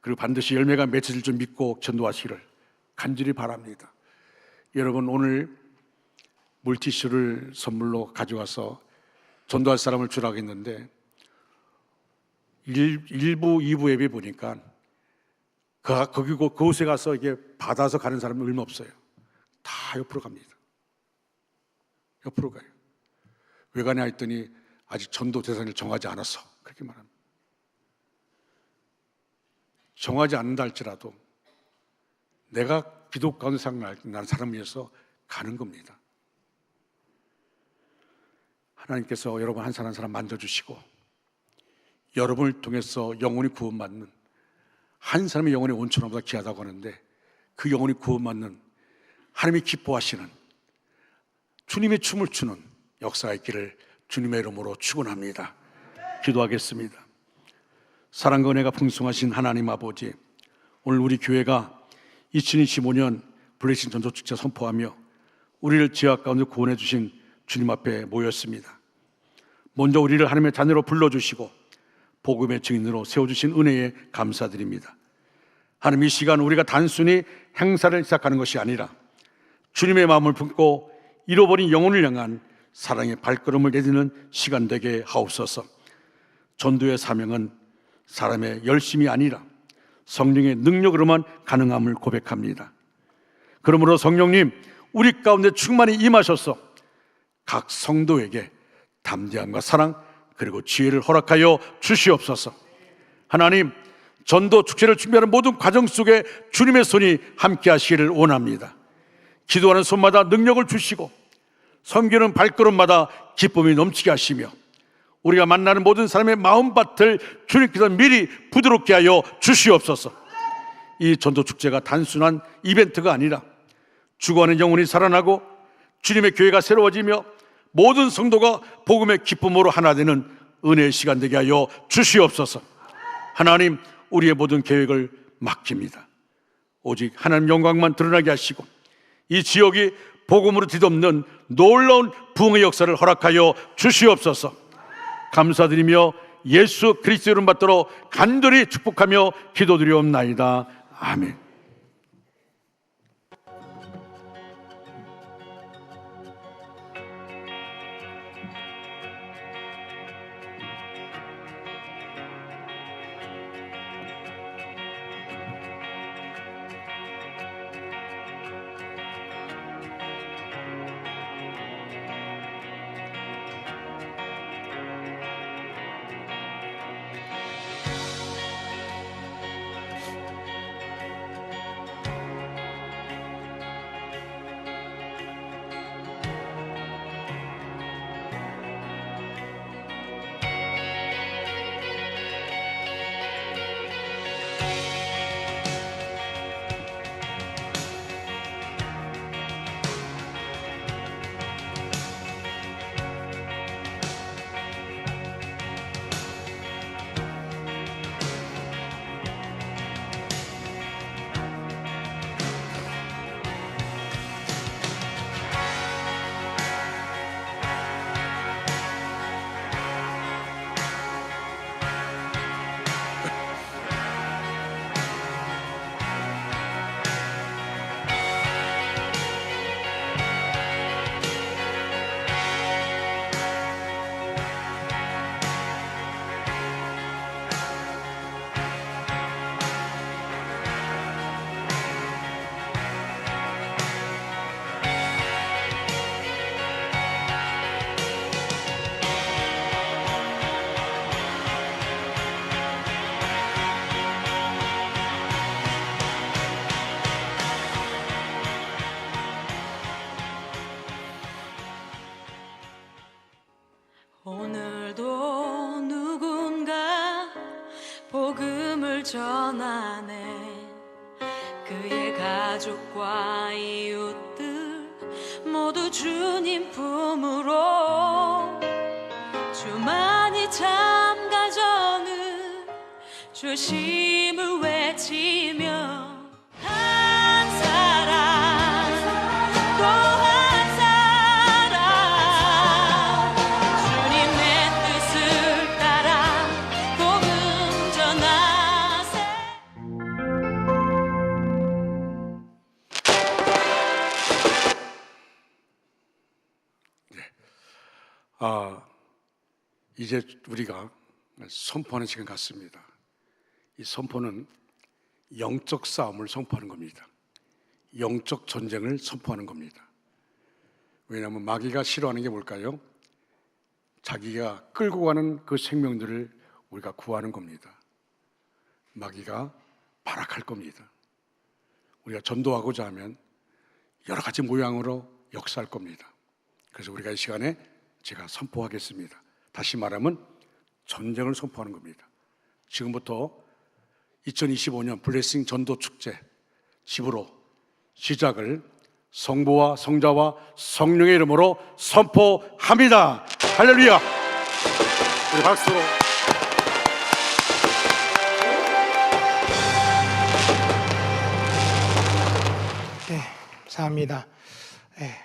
그리고 반드시 열매가 맺혀질 줄 믿고 전도하시기를 간절히 바랍니다. 여러분 오늘 물티슈를 선물로 가져와서 전도할 사람을 주라고 했는데 1부, 2부 예배 보니까 그곳에 가서 이게 받아서 가는 사람은 얼마 없어요. 다 옆으로 갑니다. 옆으로 가요. 왜 가냐 했더니 아직 전도 대상을 정하지 않았어. 그렇게 말합니다. 정하지 않는다 할지라도 내가 기도 가운데 생각나는 사람을 위해서 가는 겁니다. 하나님께서 여러분 한 사람 한 사람 만져주시고 여러분을 통해서 영혼이 구원받는 한 사람의 영혼의 온천보다 귀하다고 하는데 그 영혼이 구원받는 하나님이 기뻐하시는 주님의 춤을 추는 역사가 있기를 주님의 이름으로 축원합니다. 기도하겠습니다. 사랑과 은혜가 풍성하신 하나님 아버지, 오늘 우리 교회가 2025년 블레싱 전도축제 선포하며 우리를 지하 가운데 구원해 주신 주님 앞에 모였습니다. 먼저 우리를 하나님의 자녀로 불러주시고 복음의 증인으로 세워주신 은혜에 감사드립니다. 하나님, 이 시간 우리가 단순히 행사를 시작하는 것이 아니라 주님의 마음을 품고 잃어버린 영혼을 향한 사랑의 발걸음을 내딛는 시간 되게 하옵소서. 전도의 사명은 사람의 열심이 아니라 성령의 능력으로만 가능함을 고백합니다. 그러므로 성령님, 우리 가운데 충만히 임하셔서 각 성도에게 담대함과 사랑 그리고 지혜를 허락하여 주시옵소서. 하나님, 전도 축제를 준비하는 모든 과정 속에 주님의 손이 함께 하시기를 원합니다. 기도하는 손마다 능력을 주시고 섬기는 발걸음마다 기쁨이 넘치게 하시며 우리가 만나는 모든 사람의 마음밭을 주님께서 미리 부드럽게 하여 주시옵소서. 이 전도축제가 단순한 이벤트가 아니라 죽어가는 영혼이 살아나고 주님의 교회가 새로워지며 모든 성도가 복음의 기쁨으로 하나 되는 은혜의 시간 되게 하여 주시옵소서. 하나님, 우리의 모든 계획을 맡깁니다. 오직 하나님 영광만 드러나게 하시고 이 지역이 복음으로 뒤덮는 놀라운 부흥의 역사를 허락하여 주시옵소서. 감사드리며 예수 그리스도 이름 받들어 간절히 축복하며 기도드리옵나이다. 아멘. 오늘도 누군가 복음을 전하네. 그의 가족과 이웃들 모두 주님 품으로 주만이 참 가져는 주심을 외치며 한 사람 또 한 사람 주님의 뜻을 따라 복음 전하세. 이제 우리가 선포하는 시간 같습니다. 이 선포는 영적 싸움을 선포하는 겁니다. 영적 전쟁을 선포하는 겁니다. 왜냐하면 마귀가 싫어하는 게 뭘까요? 자기가 끌고 가는 그 생명들을 우리가 구하는 겁니다. 마귀가 발악할 겁니다. 우리가 전도하고자 하면 여러 가지 모양으로 역사할 겁니다. 그래서 우리가 이 시간에 제가 선포하겠습니다. 다시 말하면 전쟁을 선포하는 겁니다. 지금부터 2025년 블레싱 전도 축제 집으로 시작을 성부와 성자와 성령의 이름으로 선포합니다. 할렐루야! 우리 박수로. 네, 감사합니다.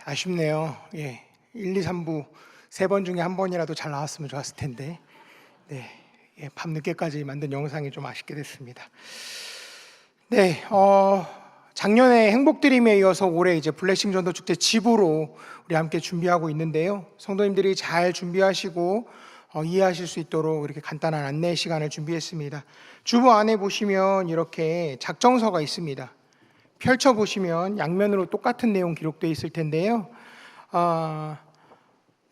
아쉽네요. 1, 2, 3부 3번 중에 한 번이라도 잘 나왔으면 좋았을 텐데 밤늦게까지 만든 영상이 좀 아쉽게 됐습니다. 작년에 행복드림에 이어서 올해 이제 블레싱 전도 축제 집으로 우리 함께 준비하고 있는데요. 성도님들이 잘 준비하시고 이해하실 수 있도록 이렇게 간단한 안내 시간을 준비했습니다. 주보 안에 보시면 이렇게 작정서가 있습니다. 펼쳐 보시면 양면으로 똑같은 내용 기록되어 있을 텐데요.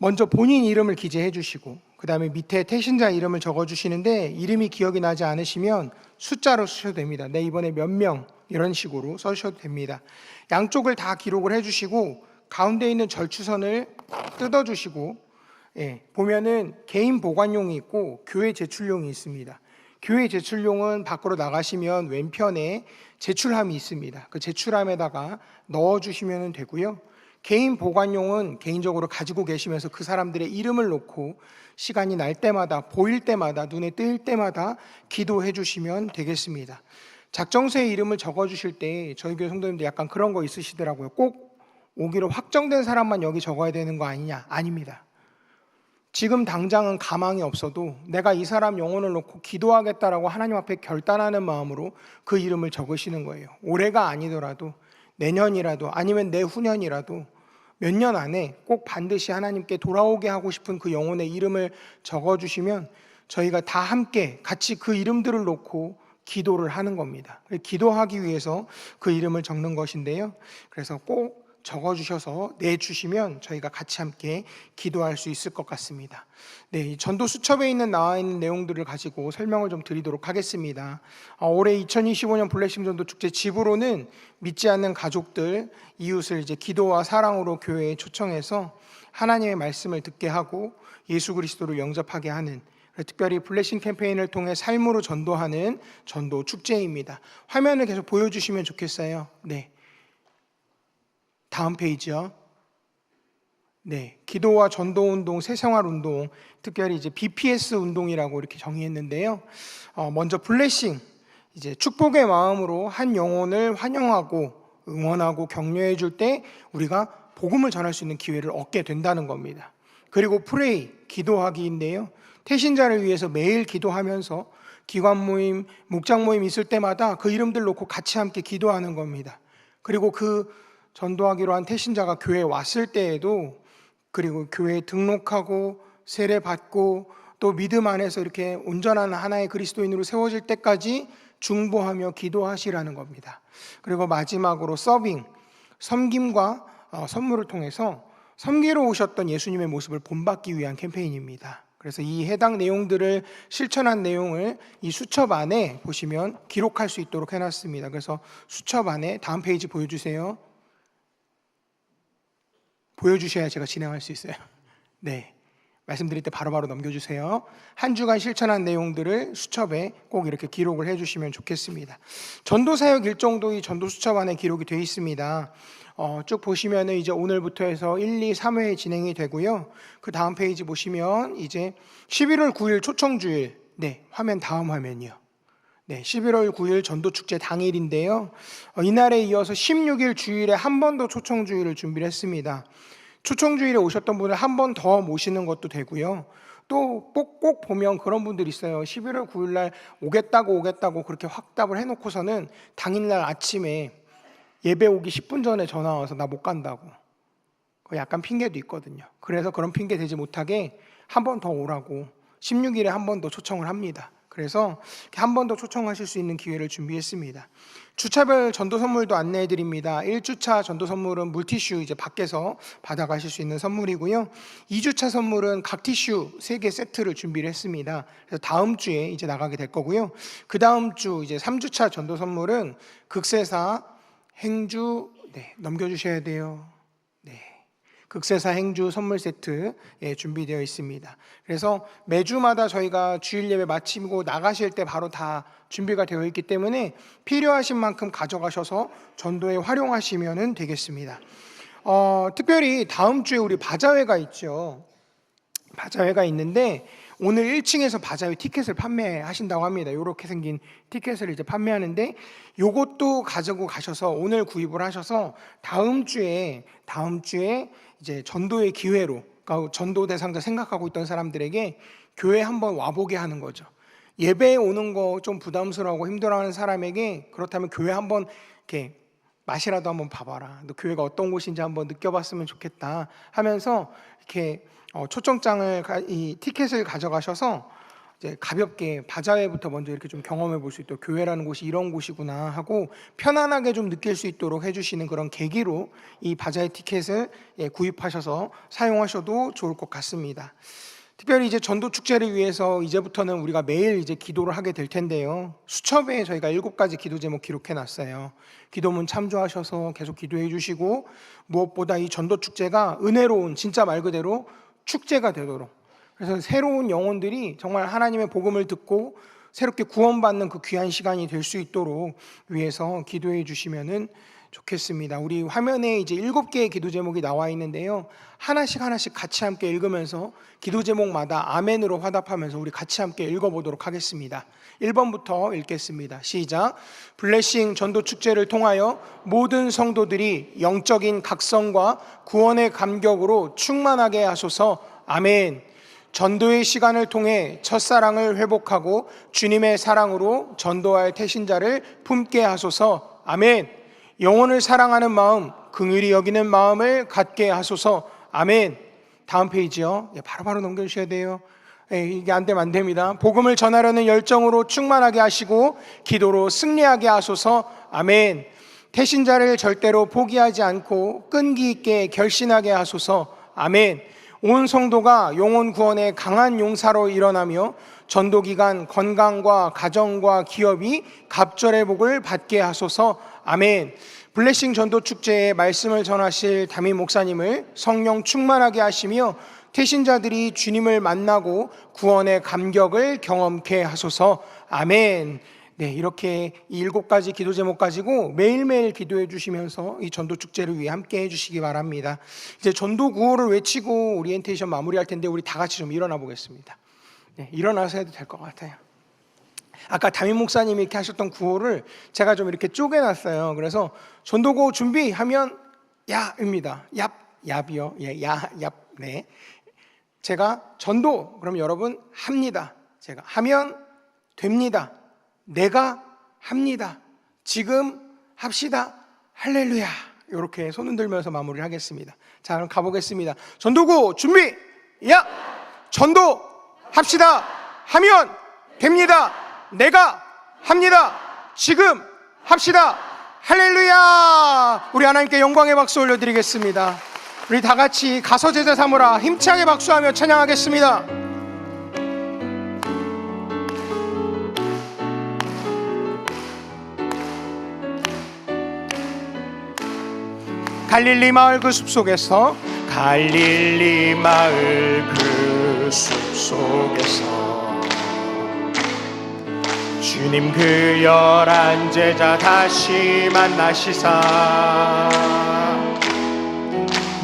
먼저 본인 이름을 기재해 주시고 그 다음에 밑에 태신자 이름을 적어 주시는데 이름이 기억이 나지 않으시면 숫자로 쓰셔도 됩니다. 네, 이번에 몇 명 이런 식으로 써주셔도 됩니다. 양쪽을 다 기록을 해 주시고 가운데 있는 절추선을 뜯어 주시고 보면은 개인 보관용이 있고 교회 제출용이 있습니다. 교회 제출용은 밖으로 나가시면 왼편에 제출함이 있습니다. 그 제출함에다가 넣어 주시면 되고요. 개인 보관용은 개인적으로 가지고 계시면서 그 사람들의 이름을 놓고 시간이 날 때마다 보일 때마다 눈에 뜰 때마다 기도해 주시면 되겠습니다. 작정서에 이름을 적어 주실 때 저희 교회 성도님들 약간 그런 거 있으시더라고요. 꼭 오기로 확정된 사람만 여기 적어야 되는 거 아니냐? 아닙니다. 지금 당장은 가망이 없어도 내가 이 사람 영혼을 놓고 기도하겠다라고 하나님 앞에 결단하는 마음으로 그 이름을 적으시는 거예요. 올해가 아니더라도 내년이라도 아니면 내후년이라도 몇 년 안에 꼭 반드시 하나님께 돌아오게 하고 싶은 그 영혼의 이름을 적어주시면 저희가 다 함께 같이 그 이름들을 놓고 기도를 하는 겁니다. 기도하기 위해서 그 이름을 적는 것인데요. 그래서 꼭 적어주셔서 내주시면 저희가 같이 함께 기도할 수 있을 것 같습니다. 이 전도 수첩에 나와 있는 내용들을 가지고 설명을 좀 드리도록 하겠습니다. 올해 2025년 블레싱 전도 축제 집으로는 믿지 않는 가족들, 이웃을 이제 기도와 사랑으로 교회에 초청해서 하나님의 말씀을 듣게 하고 예수 그리스도를 영접하게 하는, 특별히 블레싱 캠페인을 통해 삶으로 전도하는 전도 축제입니다. 화면을 계속 보여주시면 좋겠어요. 다음 페이지요. 기도와 전도 운동, 새생활 운동, 특별히 이제 BPS 운동이라고 이렇게 정의했는데요. 먼저 블레싱, 이제 축복의 마음으로 한 영혼을 환영하고 응원하고 격려해 줄 때 우리가 복음을 전할 수 있는 기회를 얻게 된다는 겁니다. 그리고 프레이, 기도하기인데요. 태신자를 위해서 매일 기도하면서 기관 모임, 목장 모임 있을 때마다 그 이름들 놓고 같이 함께 기도하는 겁니다. 그리고 그 전도하기로 한 태신자가 교회에 왔을 때에도, 그리고 교회에 등록하고 세례 받고 또 믿음 안에서 이렇게 온전한 하나의 그리스도인으로 세워질 때까지 중보하며 기도하시라는 겁니다. 그리고 마지막으로 서빙, 섬김과 선물을 통해서 섬기러 오셨던 예수님의 모습을 본받기 위한 캠페인입니다. 그래서 이 해당 내용들을 실천한 내용을 이 수첩 안에 보시면 기록할 수 있도록 해놨습니다. 그래서 수첩 안에 다음 페이지 보여주세요. 보여주셔야 제가 진행할 수 있어요. 말씀드릴 때 바로바로 넘겨주세요. 한 주간 실천한 내용들을 수첩에 꼭 이렇게 기록을 해주시면 좋겠습니다. 전도사역 일정도 이 전도수첩 안에 기록이 되어 있습니다. 쭉 보시면은 이제 오늘부터 해서 1, 2, 3회 진행이 되고요. 그 다음 페이지 보시면 이제 11월 9일 초청주일, 네, 다음 화면이요. 네, 11월 9일 전도축제 당일인데요. 이날에 이어서 16일 주일에 한 번 더 초청주일을 준비를 했습니다. 초청주일에 오셨던 분을 한 번 더 모시는 것도 되고요. 또 꼭 보면 그런 분들 있어요. 11월 9일 날 오겠다고 그렇게 확답을 해놓고서는 당일날 아침에 예배 오기 10분 전에 전화 와서 나 못 간다고. 약간 핑계도 있거든요. 그래서 그런 핑계 대지 못하게 한 번 더 오라고 16일에 한 번 더 초청을 합니다. 그래서 한 번 더 초청하실 수 있는 기회를 준비했습니다. 주차별 전도 선물도 안내해 드립니다. 1주차 전도 선물은 물티슈 이제 밖에서 받아가실 수 있는 선물이고요. 2주차 선물은 각 티슈 3개 세트를 준비를 했습니다. 그래서 다음 주에 이제 나가게 될 거고요. 그 다음 주 이제 3주차 전도 선물은 극세사 행주, 네, 넘겨주셔야 돼요. 네. 극세사 행주 선물 세트 준비되어 있습니다. 그래서 매주마다 저희가 주일 예배 마치고 나가실 때 바로 다 준비가 되어 있기 때문에 필요하신 만큼 가져가셔서 전도에 활용하시면 되겠습니다. 특별히 다음 주에 우리 바자회가 있죠. 바자회가 있는데 오늘 1층에서 바자회 티켓을 판매하신다고 합니다. 이렇게 생긴 티켓을 이제 판매하는데 요것도 가지고 가셔서 오늘 구입을 하셔서 다음 주에 이제 전도의 기회로, 그러니까 전도 대상자 생각하고 있던 사람들에게 교회 한번 와보게 하는 거죠. 예배에 오는 거 좀 부담스러워하고 힘들어하는 사람에게 그렇다면 교회 한번 이렇게 맛이라도 한번 봐봐라. 너 교회가 어떤 곳인지 한번 느껴봤으면 좋겠다 하면서 이렇게 초청장을 이 티켓을 가져가셔서 이제 가볍게 바자회부터 먼저 이렇게 좀 경험해 볼 수 있도록 교회라는 곳이 이런 곳이구나 하고 편안하게 좀 느낄 수 있도록 해주시는 그런 계기로 이 바자회 티켓을 구입하셔서 사용하셔도 좋을 것 같습니다. 특별히 이제 전도 축제를 위해서 이제부터는 우리가 매일 이제 기도를 하게 될 텐데요. 수첩에 저희가 7가지 기도 제목 기록해 놨어요. 기도문 참조하셔서 계속 기도해 주시고 무엇보다 이 전도 축제가 은혜로운 진짜 말 그대로 축제가 되도록, 그래서 새로운 영혼들이 정말 하나님의 복음을 듣고 새롭게 구원받는 그 귀한 시간이 될 수 있도록 위해서 기도해 주시면은 좋겠습니다. 우리 화면에 이제 7개의 기도 제목이 나와 있는데요. 하나씩 같이 함께 읽으면서 기도 제목마다 아멘으로 화답하면서 우리 같이 함께 읽어보도록 하겠습니다. 1번부터 읽겠습니다. 시작. 블레싱 전도 축제를 통하여 모든 성도들이 영적인 각성과 구원의 감격으로 충만하게 하소서. 아멘. 전도의 시간을 통해 첫사랑을 회복하고 주님의 사랑으로 전도할 태신자를 품게 하소서. 아멘. 영혼을 사랑하는 마음, 긍휼히 여기는 마음을 갖게 하소서. 아멘. 다음 페이지요. 바로바로 넘겨주셔야 돼요. 이게 안 되면 안 됩니다. 복음을 전하려는 열정으로 충만하게 하시고 기도로 승리하게 하소서. 아멘. 태신자를 절대로 포기하지 않고 끈기 있게 결신하게 하소서. 아멘. 온 성도가 영혼 구원의 강한 용사로 일어나며 전도기간 건강과 가정과 기업이 갑절의 복을 받게 하소서. 아멘. 블레싱 전도 축제에 말씀을 전하실 담임 목사님을 성령 충만하게 하시며 태신자들이 주님을 만나고 구원의 감격을 경험케 하소서. 아멘. 네, 이렇게 이 7가지 기도 제목 가지고 매일매일 기도해 주시면서 이 전도 축제를 위해 함께 해 주시기 바랍니다. 이제 전도 구호를 외치고 오리엔테이션 마무리할 텐데 우리 다 같이 좀 일어나 보겠습니다. 네, 일어나서 해도 될 것 같아요. 아까 담임 목사님이 이렇게 하셨던 구호를 제가 좀 이렇게 쪼개놨어요. 그래서 전도구호 준비하면 야입니다. 얍이요. 얍. 네. 제가 전도, 그럼 여러분 합니다. 제가 하면 됩니다. 내가 합니다. 지금 합시다. 할렐루야. 이렇게 손 흔들면서 마무리를 하겠습니다. 자, 그럼 가보겠습니다. 전도구호 준비. 야. 전도 합시다. 하면 됩니다. 내가 합니다. 지금 합시다. 할렐루야. 우리 하나님께 영광의 박수 올려드리겠습니다. 우리 다 같이 가서 제자 삼으라 힘차게 박수하며 찬양하겠습니다. 갈릴리 마을 그 숲속에서 갈릴리 마을 그 숲속에서 주님 그 11 제자 다시 만나시사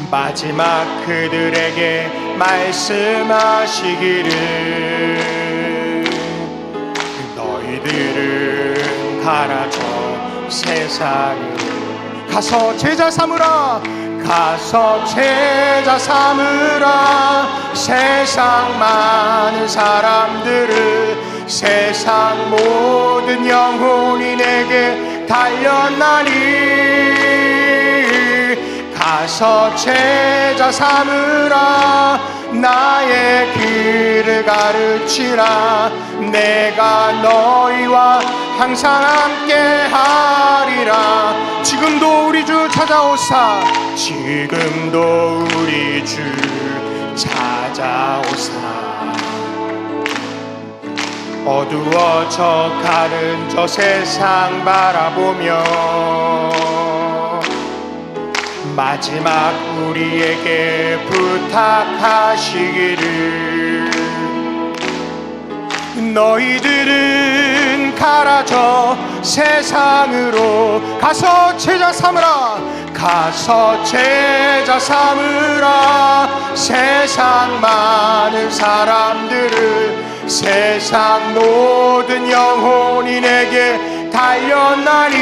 마지막 그들에게 말씀하시기를 너희들은 가라 저 세상으로 가서 제자 삼으라 가서 제자 삼으라 세상 많은 사람들을 세상 모든 영혼이 내게 달렸나니 가서 제자 삼으라 나의 길을 가르치라 내가 너희와 항상 함께 하리라 지금도 우리 주 찾아오사 지금도 우리 주 찾아오사 어두워져 가는 저 세상 바라보며 마지막 우리에게 부탁하시기를 너희들은 가라 저 세상으로 가서 제자 삼으라 가서 제자 삼으라 세상 많은 사람들을 세상 모든 영혼이 내게 달렸나니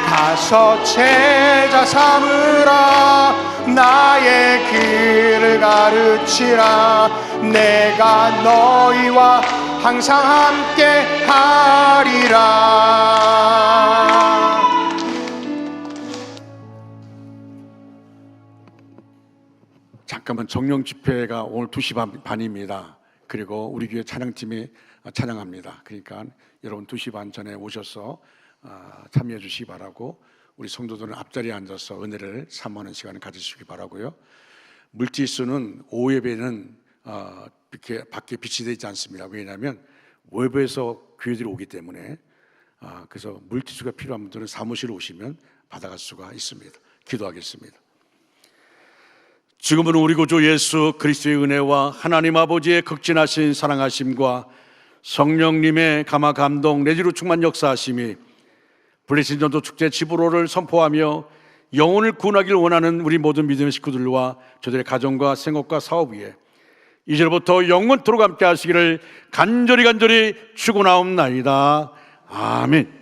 가서 제자 삼으라 나의 길을 가르치라 내가 너희와 항상 함께 하리라. 잠깐만 정령 집회가 오늘 2시 반입니다. 그리고 우리 교회 찬양팀이 찬양합니다. 그러니까 여러분 2시 반 전에 오셔서 참여해 주시기 바라고 우리 성도들은 앞자리에 앉아서 은혜를 사모하는 시간을 가지시기 바라고요. 물티슈는 오후 예배는 이렇게 밖에 비치되어 있지 않습니다. 왜냐하면 외부에서 교회들이 오기 때문에 그래서 물티슈가 필요한 분들은 사무실에 오시면 받아갈 수가 있습니다. 기도하겠습니다. 지금은 우리 구주 예수 그리스도의 은혜와 하나님 아버지의 극진하신 사랑하심과 성령님의 감화 감동 내지로 충만 역사하심이 블레싱 전도 축제 지브로를 선포하며 영혼을 구원하기를 원하는 우리 모든 믿음의 식구들과 저들의 가정과 생업과 사업 위에 이제부터 영원토록 함께 하시기를 간절히 축원하옵나이다. 아멘.